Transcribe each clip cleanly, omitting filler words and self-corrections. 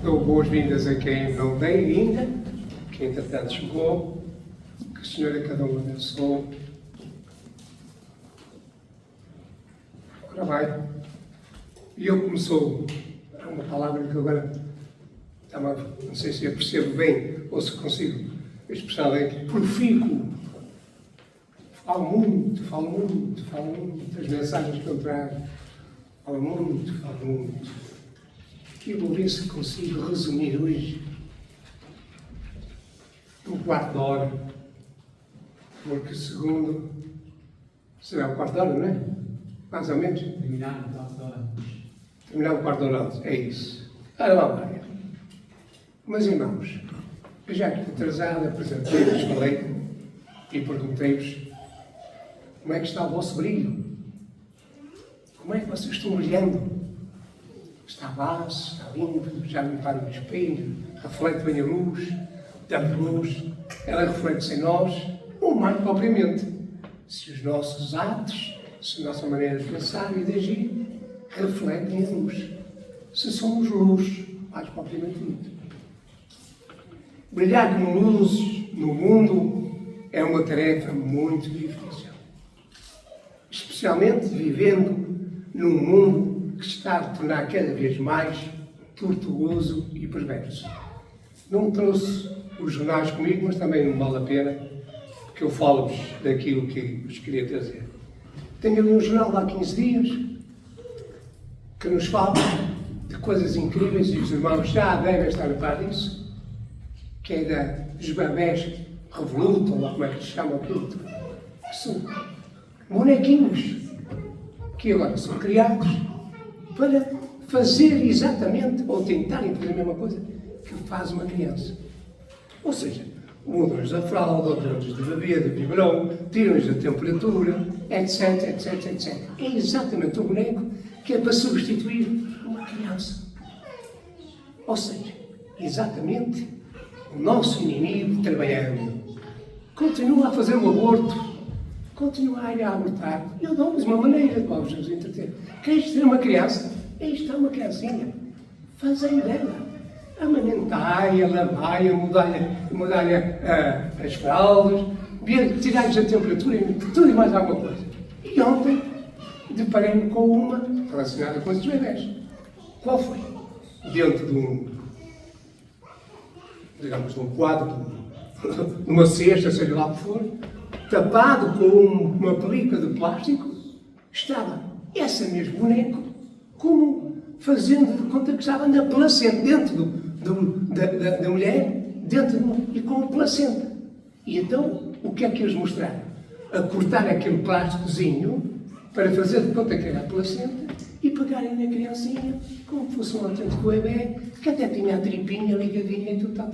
Dou boas-vindas a quem não veio ainda, que entretanto chegou, que o Senhor a cada um abençoe. Ora vai, e eu começou, é uma palavra que agora, não sei se eu percebo bem ou se consigo expressar bem, profícuo. Falo muito, as mensagens que eu trago, falo muito. E vou ver se consigo resumir hoje um quarto de hora, porque segundo será um quarto de hora, não é? Mais ou menos. Terminar um quarto de hora. Terminar um quarto de hora, é isso. Ora vamos lá. Meus irmãos, eu já aqui atrasado, apresentei-vos, falei e perguntei-vos como é que está o vosso brilho? Como é que vocês estão brilhando? Está baixo, está limpo, já limparam o espelho, reflete bem a luz, damos luz, ela reflete-se em nós, ou mais propriamente, se os nossos atos, se a nossa maneira de pensar e de agir, refletem a luz. Se somos luz, mais propriamente dito. Brilhar como luzes no mundo é uma tarefa muito difícil. Especialmente vivendo num mundo que se está a tornar cada vez mais tortuoso e perverso. Não trouxe os jornais comigo, mas também não vale a pena, porque eu falo-vos daquilo que vos queria trazer. Tenho ali um jornal de há 15 dias que nos fala de coisas incríveis e os irmãos já devem estar a par disso, que é dos bebés Revoluta, ou como é que se chama aquilo, que são bonequinhos que agora são criados para fazer exatamente, ou tentarem fazer a mesma coisa que faz uma criança. Ou seja, mudam-lhes a fralda, dão-lhes de beber, de biberon, tiram-lhes a temperatura, etc. É exatamente o boneco que é para substituir uma criança. Ou seja, exatamente o nosso inimigo trabalhando. Continua a fazer o aborto, continua a ir a abortar. Eu dou-lhes uma maneira de vos entreter. Queres ter uma criança? Aí está uma criancinha. Fazei dela. Amamentai-a, lavai-a, mudai-lhe as fraldas, tirai-lhes a temperatura, tudo e mais alguma coisa. E ontem deparei-me com uma relacionada com esses bebés. Qual foi? Dentro de um quadro, numa cesta, seja lá o que for, tapado com uma película de plástico, estava esse mesmo boneco, como fazendo de conta que estava na placenta, dentro da mulher, e com a placenta. E então, o que é que eles mostraram? A cortar aquele plásticozinho para fazer de conta que era a placenta e pegarem na criancinha como fosse um autêntico bebê, que até tinha a tripinha ligadinha e tudo tal.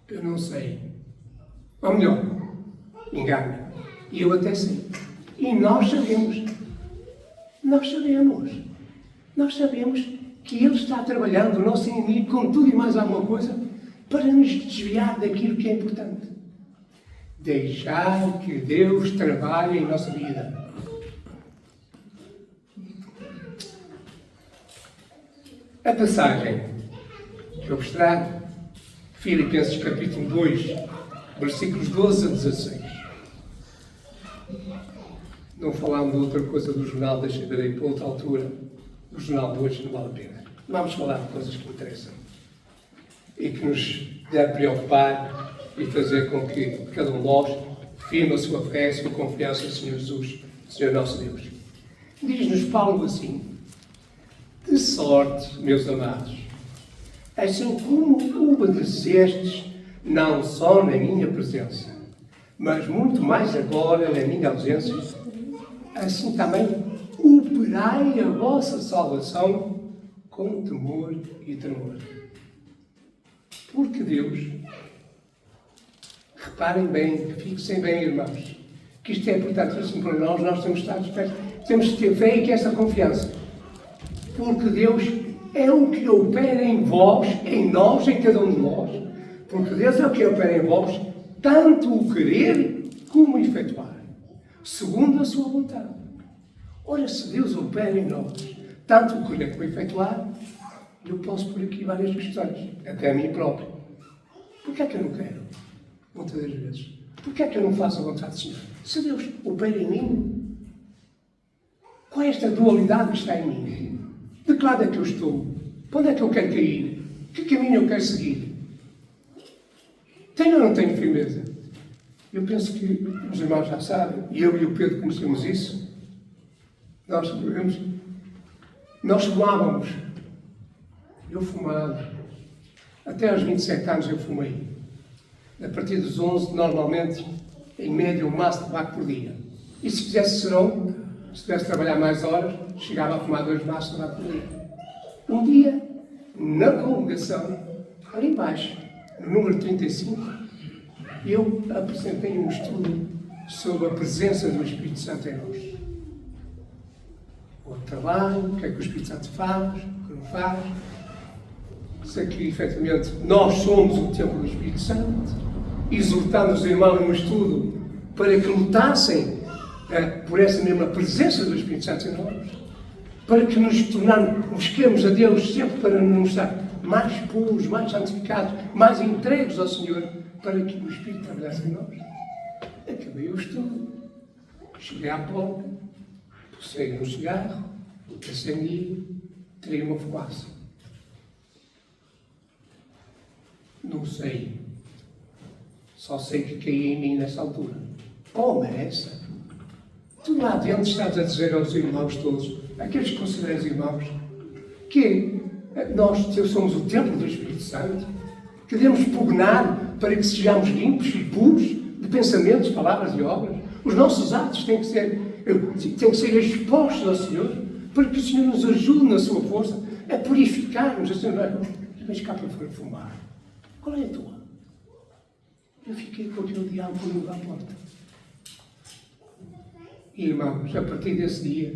Eu não sei. Ou melhor, engana. E eu até sei. E nós sabemos que Ele está trabalhando, o nosso inimigo, com tudo e mais alguma coisa, para nos desviar daquilo que é importante. Deixar que Deus trabalhe em nossa vida. A passagem que eu vos trago, Filipenses capítulo 2, versículos 12 a 16. Não falámos de outra coisa do jornal, deixarei para outra altura. O jornal de hoje não vale a pena. Vamos falar de coisas que interessam e que nos deve preocupar e fazer com que cada um de nós firme a sua fé, a sua confiança no Senhor Jesus, Senhor nosso Deus. Diz-nos Paulo assim: de sorte, meus amados, assim como obedecestes, não só na minha presença, mas muito mais agora na minha ausência, assim também operai a vossa salvação com temor e tremor. Porque Deus, reparem bem, fixem bem, irmãos, que isto é importantíssimo para nós temos de estar espertos, temos de ter fé e que esta confiança. Porque Deus é o que opera em vós, em nós, em cada um de nós. Porque Deus é o que opera em vós, tanto o querer como o efetuar, segundo a sua vontade. Ora, se Deus opera em nós, tanto o que vou efetuar, eu posso pôr aqui várias questões, até a mim próprio. Porquê é que eu não quero? Muitas das vezes. Porquê é que eu não faço a vontade do Senhor? Se Deus opera em mim, qual é esta dualidade que está em mim? De que lado é que eu estou? Para onde é que eu quero cair? Que caminho eu quero seguir? Tenho ou não tenho firmeza? Eu penso que os irmãos já sabem, e eu e o Pedro conhecemos isso. Nós fumávamos. Eu fumava. Até aos 27 anos eu fumei. A partir dos 11, normalmente, em média, um maço de tabaco por dia. E se fizesse serão, se tivesse de trabalhar mais horas, chegava a fumar 2 maços de tabaco por dia. Um dia, na congregação, ali embaixo, no número 35, eu apresentei um estudo sobre a presença do Espírito Santo em nós. O trabalho, o que é que o Espírito Santo faz, o que não faz. Sei que, efetivamente, nós somos o templo do Espírito Santo, exortando os irmãos no estudo para que lutassem por essa mesma presença do Espírito Santo em nós, para que nos tornarmos, busquemos a Deus sempre para nos estar mais puros, mais santificados, mais entregues ao Senhor, para que o Espírito trabalhasse em nós. Acabei o estudo, cheguei à porta, puxei um cigarro, acendi, tirei uma fumaça. Não sei. Só sei que caí em mim nessa altura. Como é essa? Tu lá dentro estás a dizer aos irmãos todos, aqueles que consideras irmãos, que nós somos o templo do Espírito Santo, que devemos pugnar para que sejamos limpos e puros de pensamentos, palavras e obras. Os nossos atos têm que ser expostos ao Senhor, para que o Senhor nos ajude na sua força a purificarmos. Assim, mas cá para fora fumar. Qual é a tua? Eu fiquei com aquele diabo comigo à porta. E, irmãos, a partir desse dia,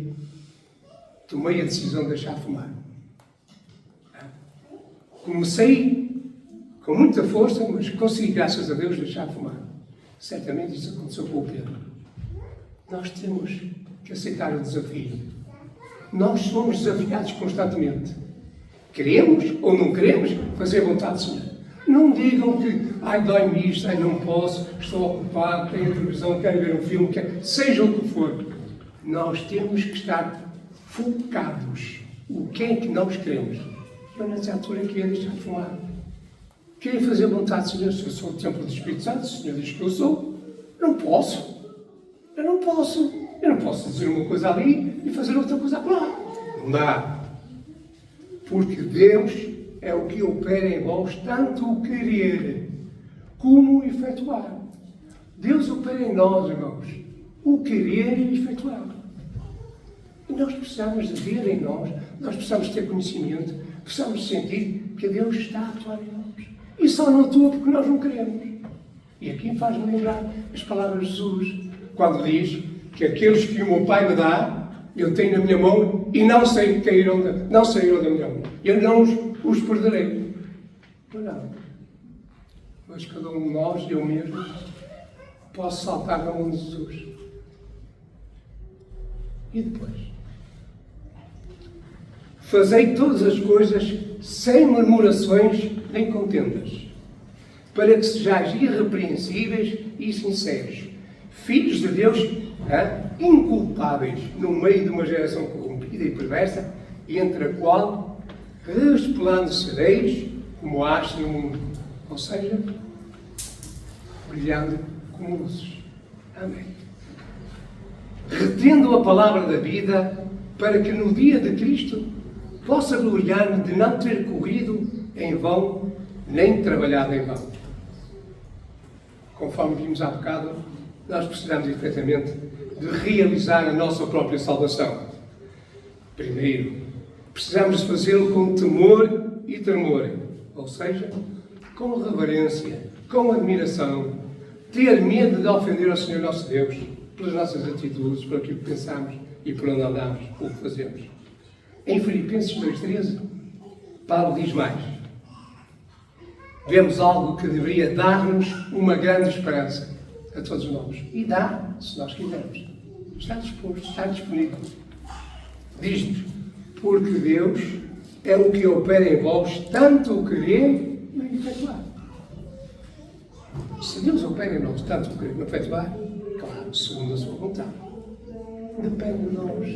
tomei a decisão de deixar fumar. Comecei com muita força, mas consegui, graças a Deus, deixar fumar. Certamente isso aconteceu com o Pedro. Nós temos que aceitar o desafio. Nós somos desafiados constantemente. Queremos ou não queremos fazer a vontade do Senhor. Não digam que, dói-me isto, não posso, estou ocupado, tenho a televisão, quero ver um filme, seja o que for. Nós temos que estar focados. O que é que nós queremos? Eu, nessa altura, queria deixar de fumar. Queria fazer a vontade do Senhor. Se eu sou o templo do Espírito Santo, o Senhor diz que eu sou, não posso. Eu não posso dizer uma coisa ali e fazer outra coisa lá. Não dá. Porque Deus é o que opera em vós, tanto o querer como o efetuar. Deus opera em nós, irmãos, o querer e o efetuar. E nós precisamos de ver em nós, nós precisamos ter conhecimento, precisamos sentir que Deus está a atuar em nós. E só não atua porque nós não queremos. E aqui faz-me lembrar as palavras de Jesus, quando diz que aqueles que o meu Pai me dá, eu tenho na minha mão e não saíram da minha mão. Eu não os perderei. Não. Mas cada um de nós, eu mesmo, posso saltar na mão de Jesus. E depois? Fazei todas as coisas sem murmurações nem contendas, para que sejais irrepreensíveis e sinceros, filhos de Deus, inculpáveis no meio de uma geração corrompida e perversa, entre a qual resplandecereis como astros no mundo, ou seja, brilhando como luzes. Amém. Retendo a palavra da vida, para que no dia de Cristo possa gloriar-me de não ter corrido em vão, nem trabalhado em vão. Conforme vimos há bocado, nós precisamos efetivamente de realizar a nossa própria salvação. Primeiro, precisamos de fazê-lo com temor e tremor, ou seja, com reverência, com admiração, ter medo de ofender ao Senhor nosso Deus pelas nossas atitudes, por aquilo que pensamos e por onde andamos, o que fazemos. Em Filipenses 2,13, Paulo diz mais. Vemos algo que deveria dar-nos uma grande esperança a todos nós. E dá, se nós quisermos. Está disposto, está disponível. Diz-nos, Porque Deus é o que opera em vós, tanto o querer como o efetuar. Se Deus opera em nós, tanto o querer como o efetuar, claro, segundo a sua vontade. Depende de nós.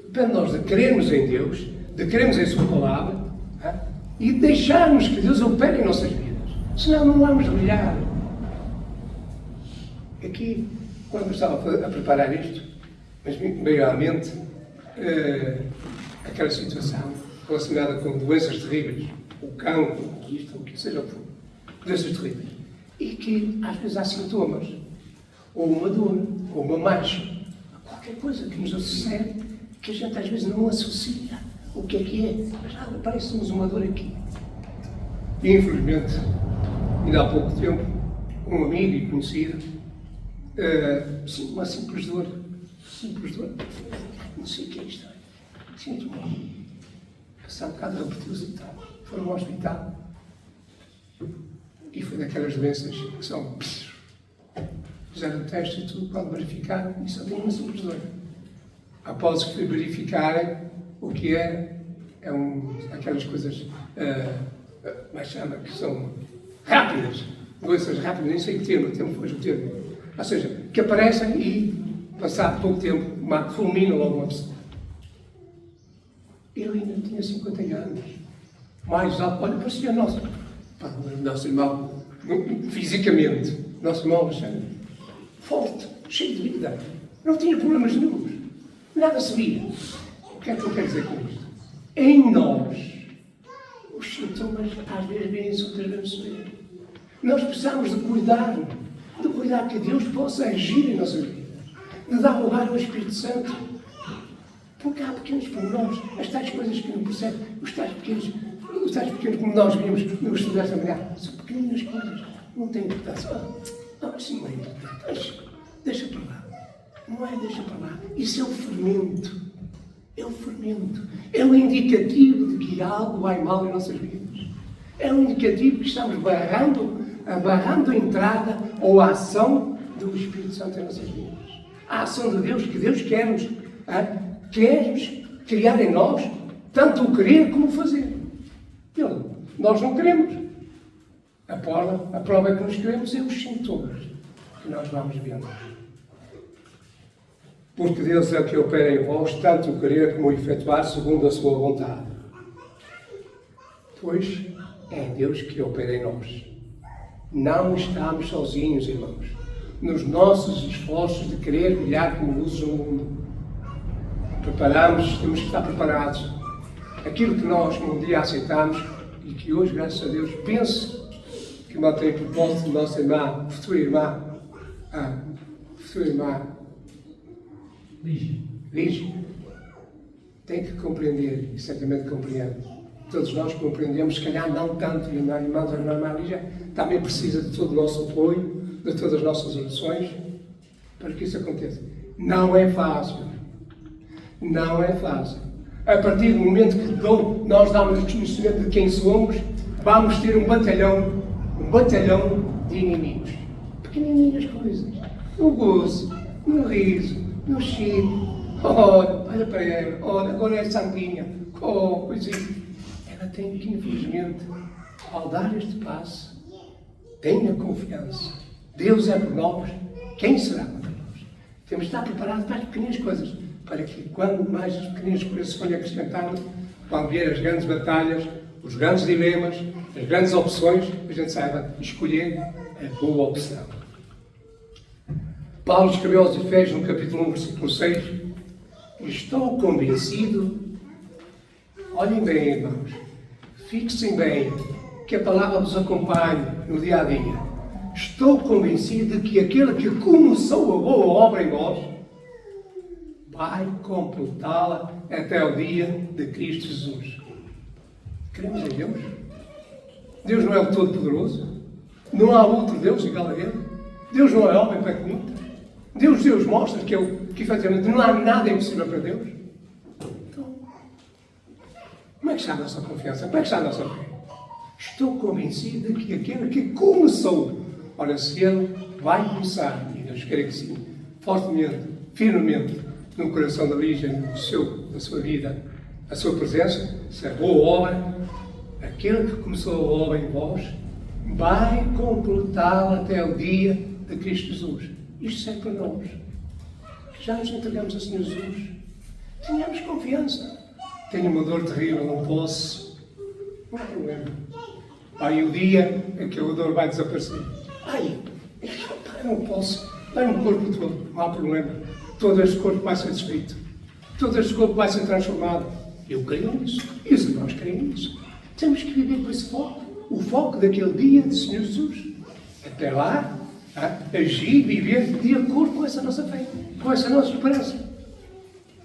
Depende de nós de querermos em Deus, de querermos em Sua Palavra, e deixarmos que Deus opere em nossas vidas. Senão não vamos brilhar. Aqui, quando eu estava a preparar isto, mas me veio à mente aquela situação relacionada com doenças terríveis, o cancro, isto, o que seja o que for, doenças terríveis, e que às vezes há sintomas, ou uma dor, ou uma mancha, qualquer coisa que nos sucede, que a gente às vezes não associa o que é, mas parece-nos uma dor aqui. E infelizmente, ainda há pouco tempo, um amigo e conhecido, uma simples dor, não sei o que é isto, sinto mal, passar um bocado repetiu-se e tal, foram ao hospital, e foi daquelas doenças que são, fizeram teste e tudo, quando verificaram, e só tinha uma simples dor. Após que verificarem o que aquelas coisas, mais chama, que são rápidas, doenças rápidas, nem sei que termo foi o termo. Ou seja, que aparecem e, passado pouco tempo, fulminam logo uma pessoa. Ele ainda tinha 50 anos. Mais alto, olha, parecia nosso irmão, fisicamente, nosso irmão Alexandre, forte, cheio de vida, não tinha problemas nenhums, nada se via. O que é que eu quero dizer com isto? Em nós, os sintomas às vezes vêm-se, outras vezes se vêem. Nós precisamos de cuidar que Deus possa agir em nossas vidas, de dar lugar ao Espírito Santo, porque há pequenos pormenores, as tais coisas que não percebem, os tais pequenos como nós vimos no estudo desta manhã, são pequenas coisas, não têm importância. Sim, não é importante, deixa para lá. Não é deixa para lá. Isso é o fermento. É o fermento. É um indicativo de que algo vai mal em nossas vidas. É um indicativo que estamos barrando a entrada ou a ação do Espírito Santo em nossas vidas. A ação de Deus, que Deus quer-nos criar em nós, tanto o querer como o fazer. Nós não queremos. A prova é que nós queremos é os sintomas que nós vamos vendo. Porque Deus é o que opera em vós, tanto o querer como o efetuar, segundo a sua vontade. Pois é Deus que opera em nós. Não estamos sozinhos, irmãos, nos nossos esforços de querer brilhar como luzes no mundo. Temos que estar preparados. Aquilo que nós um dia aceitamos e que hoje, graças a Deus, penso que mantém propósito de nossa irmã, futura irmã, Lígia, tem que compreender, e certamente compreende. Todos nós compreendemos, se calhar não tanto, e a irmã Lígia também precisa de todo o nosso apoio, de todas as nossas orações, para que isso aconteça. Não é fácil. Não é fácil. A partir do momento que nós damos conhecimento de quem somos, vamos ter um batalhão de inimigos. Pequenininhas coisas. No gozo, no riso, no chico. Olha para ela, olha, agora é santinha. Coisinha. Ela tem que, infelizmente, ao dar este passo, tenha confiança. Deus é por nós. Quem será contra nós? Temos de estar preparados para as pequenas coisas, para que, quando mais as pequenas coisas se forem acrescentando, quando vier as grandes batalhas, os grandes dilemas, as grandes opções, a gente saiba escolher a boa opção. Paulo escreveu aos Efésios, no capítulo 1, versículo 6, estou convencido, olhem bem, irmãos, fixem bem, que a palavra vos acompanhe no dia a dia. Estou convencido de que aquele que começou a boa obra em vós, vai completá-la até o dia de Cristo Jesus. Queremos em Deus? Deus não é o Todo-Poderoso? Não há outro Deus igual a Ele? Deus não é homem para que minta? Deus mostra que efetivamente não há nada impossível para Deus? Então, como é que está a nossa confiança? Como é que está a nossa fé? Estou convencido de que aquele que começou, ora, se Ele vai começar, e Deus quer que sim, fortemente, firmemente, no coração da Lígia, da sua vida, a sua presença, essa boa obra, aquele que começou a obra em vós, vai completá-la até o dia de Cristo Jesus. Isto serve para nós. Já nos entregamos ao Senhor Jesus. Tenhamos confiança. Tenho uma dor terrível, não posso. Não há problema. Aí o dia em que a dor vai desaparecer. Ai, não posso. Dá-me o corpo todo. Não há problema. Todo este corpo vai ser desfeito. Todo este corpo vai ser transformado. Eu creio nisso. E os irmãos creem nisso. Temos que viver com esse foco. O foco daquele dia do Senhor Jesus. Até lá, agir e viver de acordo com essa nossa fé. Com essa nossa esperança.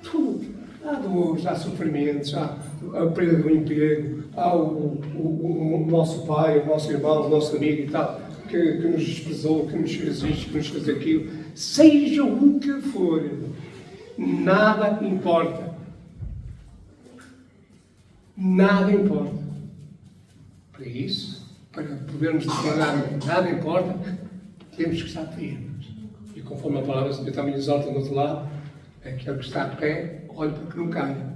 Tudo. Há dores, há sofrimentos, há a perda do emprego, há o nosso pai, o nosso irmão, o nosso amigo e tal, que nos desprezou, que nos fez isto, que nos fez aquilo. Seja o que for, nada importa. Nada importa. Para isso, para podermos declarar nada importa, temos que estar firmes. E conforme a palavra do Senhor também exalta do outro lado, aquele que está de pé, olhe para que não caia.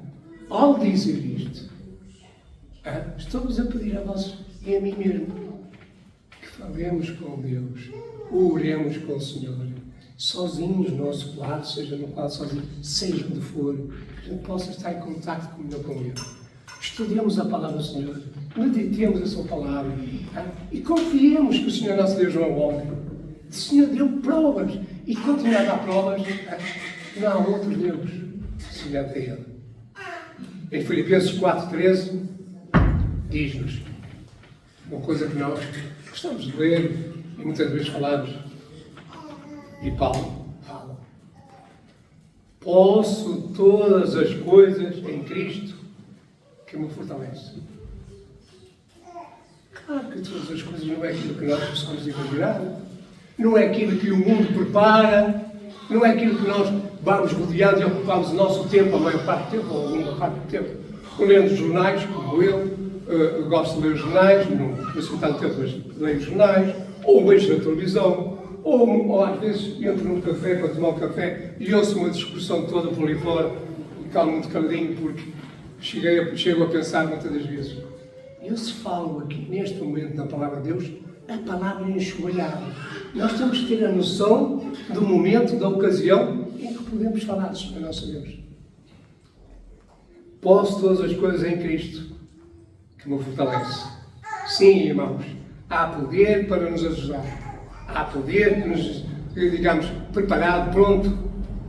Ao dizer isto, estou-vos a pedir a vós e a mim mesmo que falemos com Deus, oremos com o Senhor, sozinhos no nosso quarto, seja no quarto sozinho, seja onde for, que a gente possa estar em contato com Ele. Estudemos a palavra do Senhor, meditemos a sua palavra e confiemos que o Senhor nosso Deus não é um homem. O Senhor deu provas e continua a dar provas. Não há outro Deus semelhante a Ele. Em Filipenses 4,13 diz-nos uma coisa que nós gostamos de ler e muitas vezes falamos. E Paulo fala: posso todas as coisas em Cristo que me fortalece. Claro que todas as coisas não é aquilo que nós possamos imaginar, não é aquilo que o mundo prepara, não é aquilo que nós vamos rodeando e ocupamos o nosso tempo, a maior parte do tempo, ou alguma parte do tempo, lendo jornais, como eu gosto de ler os jornais, não passo tanto tempo, mas leio os jornais, ou vejo na televisão, ou às vezes entro num café para tomar um café e ouço uma discussão toda por ali fora e calmo muito caladinho, porque chego a pensar muitas das vezes. Eu se falo aqui, neste momento, na palavra de Deus, a palavra é enxovalhada. Nós temos que ter a noção do momento, da ocasião em que podemos falar sobre o nosso Deus. Posso todas as coisas em Cristo que me fortalece. Sim, irmãos, há poder para nos ajudar. Há poder que nos, digamos, preparado, pronto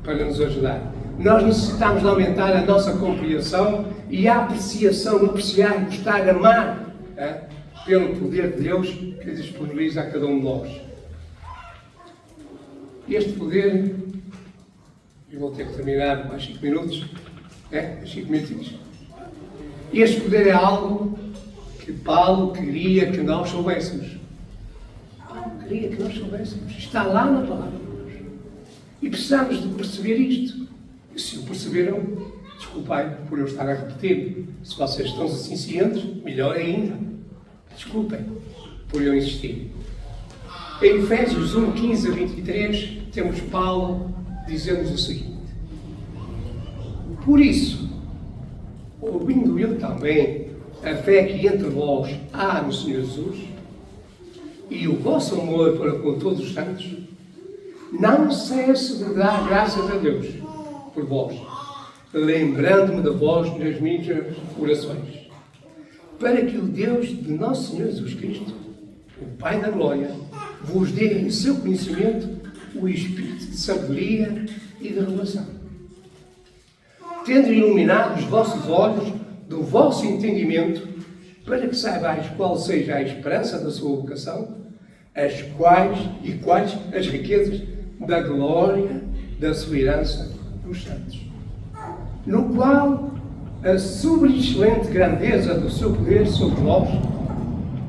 para nos ajudar. Nós necessitamos de aumentar a nossa compreensão e a apreciação, apreciar, gostar, amar, pelo poder de Deus que disponibiliza a cada um de nós. Este poder, eu vou ter que terminar mais 5 minutos, 5 minutos. Este poder é algo que Paulo queria que nós soubéssemos. Paulo queria que nós soubéssemos. Está lá na palavra de Deus. E precisamos de perceber isto. E se o perceberam, desculpem por eu estar a repetir. Se vocês estão assim cientes, melhor ainda. Desculpem por eu insistir. Em Efésios 1, 15 a 23, temos Paulo dizendo-nos o seguinte: por isso, ouvindo eu também a fé que entre vós há no Senhor Jesus e o vosso amor para com todos os santos, não cesse de dar graças a Deus por vós, lembrando-me de vós nas minhas orações, para que o Deus de nosso Senhor Jesus Cristo, o Pai da Glória, vos dê em seu conhecimento o espírito de sabedoria e de revelação, tendo iluminado os vossos olhos do vosso entendimento, para que saibais qual seja a esperança da sua vocação, quais as riquezas da glória da sua herança dos santos, no qual a sobreexcelente grandeza do seu poder sobre nós,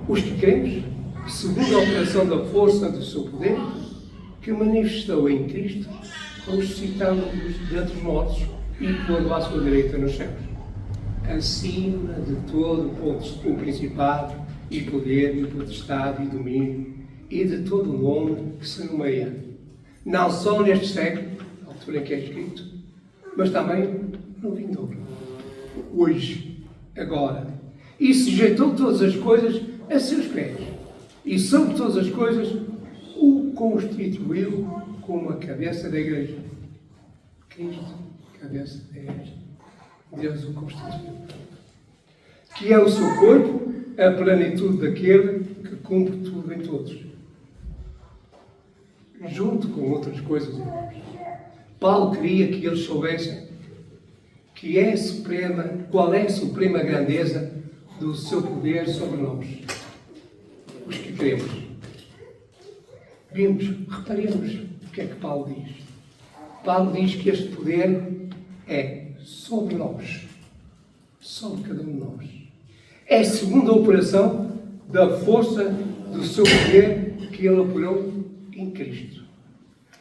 os que cremos, segundo a operação da força do seu poder, que manifestou em Cristo, ressuscitando-nos dentre os mortos e pondo à sua direita nos céus, acima de todo o principado e poder e potestade e domínio e de todo o nome que se nomeia, não só neste século, a altura em que é escrito, mas também no vindouro. hoje, agora, e sujeitou todas as coisas a seus pés, e sobre todas as coisas o constituiu como a cabeça da Igreja. Cristo, cabeça da Igreja. Deus o constituiu. Que é o seu corpo, a plenitude daquele que cumpre tudo em todos. Junto com outras coisas, irmãos, Paulo queria que eles soubessem qual é a suprema grandeza do seu poder sobre nós, os que cremos. Reparemos o que é que Paulo diz. Paulo diz que este poder é sobre nós, sobre cada um de nós. É segundo a operação da força do seu poder que ele operou em Cristo,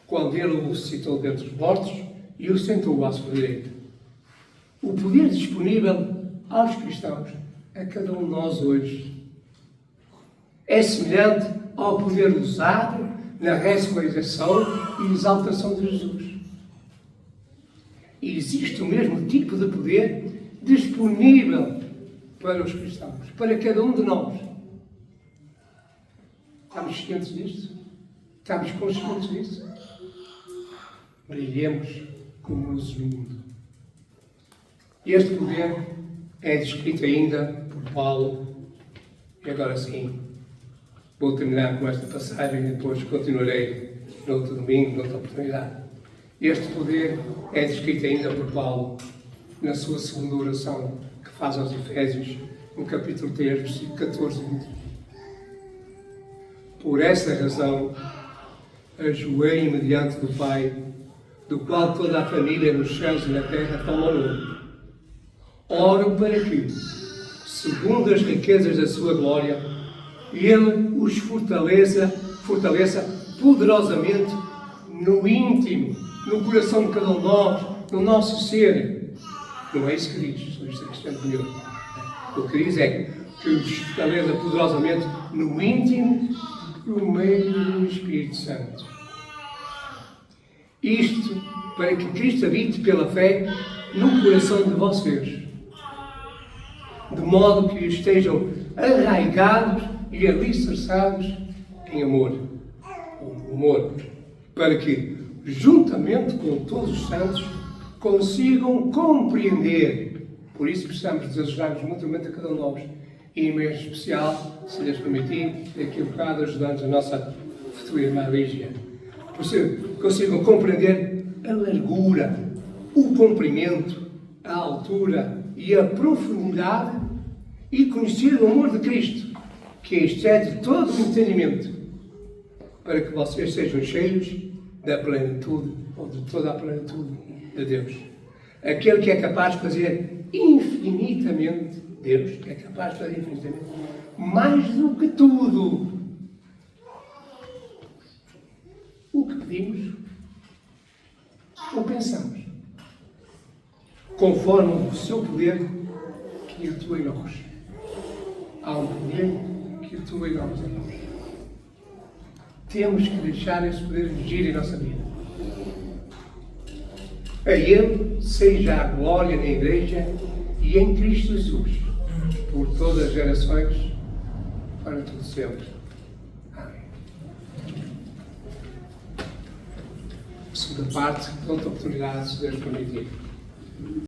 quando ele o ressuscitou dentre os mortos e o sentou à sua direita. O poder disponível aos cristãos, a cada um de nós hoje, é semelhante ao poder usado na ressurreição e exaltação de Jesus. E existe o mesmo tipo de poder disponível para os cristãos, para cada um de nós. Estamos cientes disto? Estamos conscientes disso? Brilhemos como luzes no mundo. Este poder é descrito ainda por Paulo, e agora sim, vou terminar com esta passagem e depois continuarei no outro domingo, noutra oportunidade. Este poder é descrito ainda por Paulo na sua segunda oração que faz aos Efésios, no capítulo 3, versículo 14 e 20. Por essa razão, ajoelho-me diante do Pai, do qual toda a família nos céus e na terra toma o nome. Oro para que, segundo as riquezas da sua glória, Ele os fortaleça poderosamente no íntimo, no coração de cada um de nós, no nosso ser. Não é isso que diz, só isto é questão de Deus. O que diz é que os fortaleça poderosamente no íntimo, no meio do Espírito Santo. Isto para que Cristo habite pela fé no coração de vocês, de modo que estejam arraigados e alicerçados em amor, para que, juntamente com todos os santos, consigam compreender. Por isso precisamos desejar-nos mutuamente a cada um de nós, e em meio especial, se lhes permitir, daqui a bocado ajudando a nossa futura irmã Lígia. Consigam compreender a largura, o comprimento, a altura e a profundidade e conhecer o amor de Cristo, que excede todo o entendimento, para que vocês sejam cheios da plenitude, ou de toda a plenitude de Deus. Aquele que é capaz de fazer infinitamente, Deus é capaz de fazer infinitamente, mais do que tudo o que pedimos ou pensamos, conforme o seu poder que atua em nós. Há um poder que atua em nós. Temos que deixar esse poder agir em nossa vida. A Ele seja a glória na Igreja e em Cristo Jesus, por todas as gerações, para todo sempre. Amém. Segunda parte, outra oportunidade, se Deus permitir.